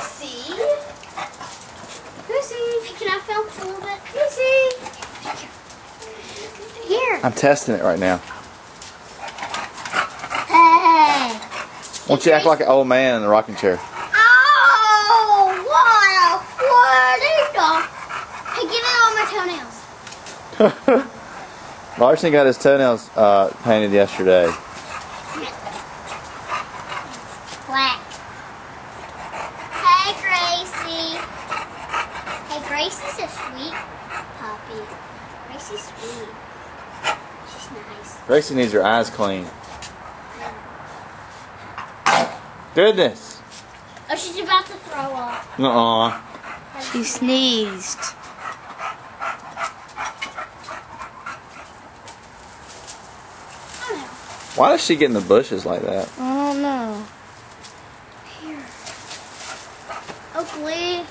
Lucy! Lucy! Can I film a little bit? Lucy! Here. I'm testing it right now. Hey! Why don't you act like an old man in the rocking chair? Oh! What a dog! Hey, give me all my toenails. Larson got his toenails painted yesterday. Black. Hey, Gracie. Hey, Gracie's a sweet puppy. Gracie's sweet. She's nice. Gracie needs her eyes clean. Goodness. Oh, she's about to throw up. Nuh-uh. She sneezed. Why does she get in the bushes like that? I don't know. Here. Oakley.